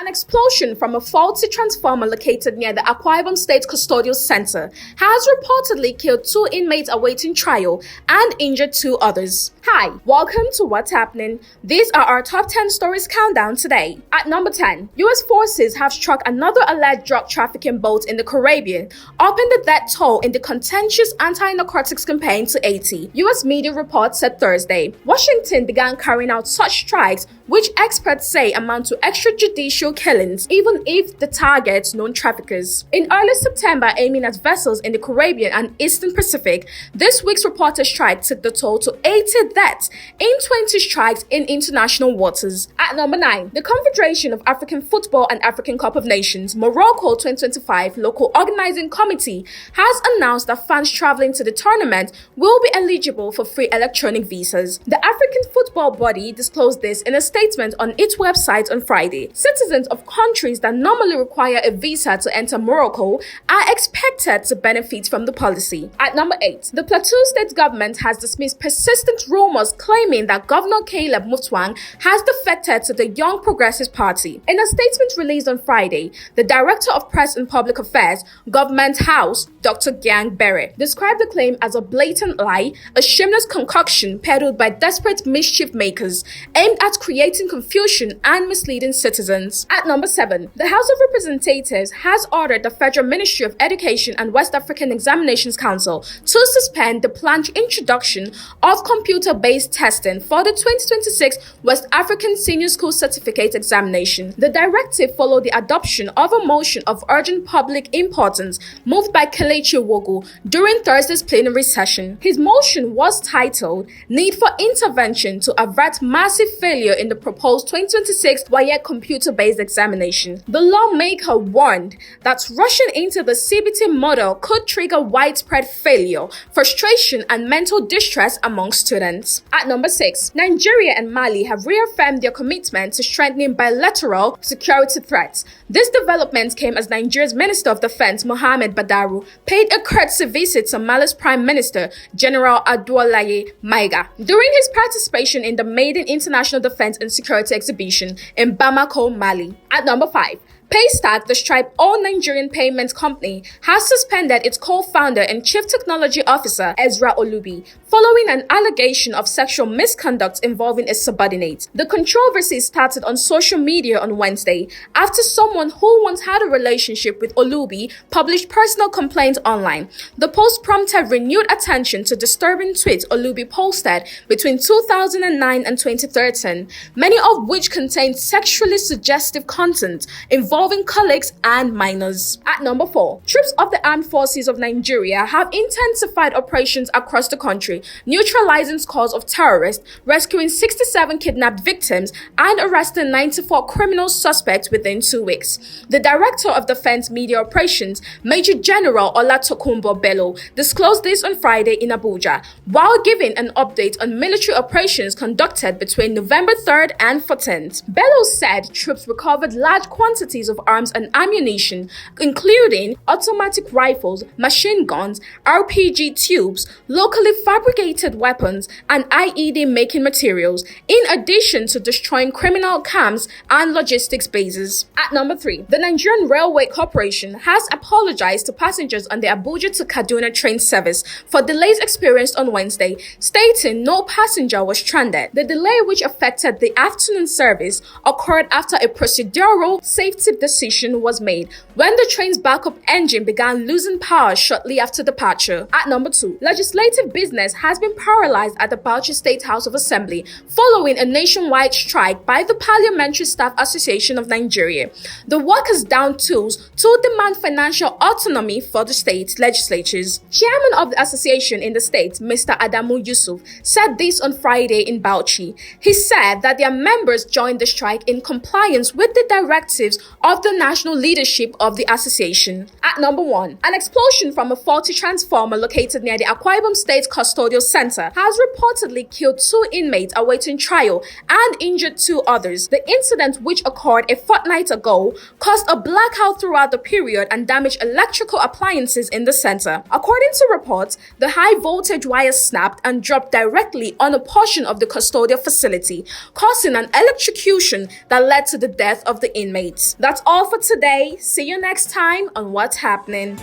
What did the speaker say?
An explosion from a faulty transformer located near the Akwa Ibom State Custodial Center has reportedly killed 2 inmates awaiting trial and injured 2 others. Hi, welcome to What's Happening. These are our top 10 stories countdown today. At number 10, U.S. forces have struck another alleged drug trafficking boat in the Caribbean, upping the death toll in the contentious anti-narcotics campaign to 80. U.S. media reports said Thursday, Washington began carrying out such strikes, which experts say amount to extrajudicial killings, even if the targets known traffickers. In early September, aiming at vessels in the Caribbean and Eastern Pacific, this week's reported strike took the toll to 80 deaths in 20 strikes in international waters. At number 9, the Confederation of African Football and African Cup of Nations, Morocco 2025 Local Organizing Committee, has announced that fans traveling to the tournament will be eligible for free electronic visas. The African football body disclosed this in a statement on its website on Friday. Citizens of countries that normally require a visa to enter Morocco are expected to benefit from the policy. At number 8, the Plateau state government has dismissed persistent rumors claiming that Governor Caleb Mutfwang has defected to the Young Progressive Party. In a statement released on Friday, the Director of Press and Public Affairs, Government House, Dr. Gyang Bere, described the claim as a blatant lie, a shameless concoction peddled by desperate mischief makers aimed at creating confusion and misleading citizens. At number 7, the House of Representatives has ordered the Federal Ministry of Education and West African Examinations Council to suspend the planned introduction of computer-based testing for the 2026 West African Senior School Certificate Examination. The directive followed the adoption of a motion of urgent public importance moved by Kelechi Wogu during Thursday's plenary session. His motion was titled, Need for Intervention to Avert Massive Failure in the Proposed 2026 WAEC Computer-Based Examination. The lawmaker warned that rushing into the CBT model could trigger widespread failure, frustration, and mental distress among students. At number 6, Nigeria and Mali have reaffirmed their commitment to strengthening bilateral security threats. This development came as Nigeria's Minister of Defense, Mohammed Badaru, paid a courtesy visit to Mali's Prime Minister, General Adewale Maiga, during his participation in the Maiden International Defense and Security Exhibition in Bamako, Mali. At number 5, Paystack, the Stripe-owned Nigerian payments company, has suspended its co-founder and chief technology officer, Ezra Olubi, following an allegation of sexual misconduct involving a subordinate. The controversy started on social media on Wednesday after someone who once had a relationship with Olubi published personal complaints online. The post prompted renewed attention to disturbing tweets Olubi posted between 2009 and 2013, many of which contained sexually suggestive content involving colleagues and minors. At number 4, troops of the Armed Forces of Nigeria have intensified operations across the country, neutralizing scores of terrorists, rescuing 67 kidnapped victims, and arresting 94 criminal suspects within 2 weeks. The Director of Defense Media Operations, Major General Olatokunbo Bello, disclosed this on Friday in Abuja, while giving an update on military operations conducted between November 3rd and 14th. Bello said troops recovered large quantities of arms and ammunition, including automatic rifles, machine guns, RPG tubes, locally fabricated weapons, and IED making materials, in addition to destroying criminal camps and logistics bases. At number 3, the Nigerian Railway Corporation has apologized to passengers on the Abuja-Kaduna train service for delays experienced on Wednesday, stating no passenger was stranded. The delay, which affected the afternoon service, occurred after a procedural safety decision was made when the train's backup engine began losing power shortly after departure. At number 2, legislative business has been paralyzed at the Bauchi State House of Assembly following a nationwide strike by the Parliamentary Staff Association of Nigeria. The workers downed tools to demand financial autonomy for the state legislatures. Chairman of the association in the state, Mr. Adamu Yusuf, said this on Friday in Bauchi. He said that their members joined the strike in compliance with the directives of the national leadership of the association. At number 1, an explosion from a faulty transformer located near the Akwa Ibom State Custodial Center has reportedly killed 2 inmates awaiting trial and injured 2 others. The incident, which occurred a fortnight ago, caused a blackout throughout the period and damaged electrical appliances in the center. According to reports, the high voltage wire snapped and dropped directly on a portion of the custodial facility, causing an electrocution that led to the death of the inmates. That's all for today. See you next time on What's Happening.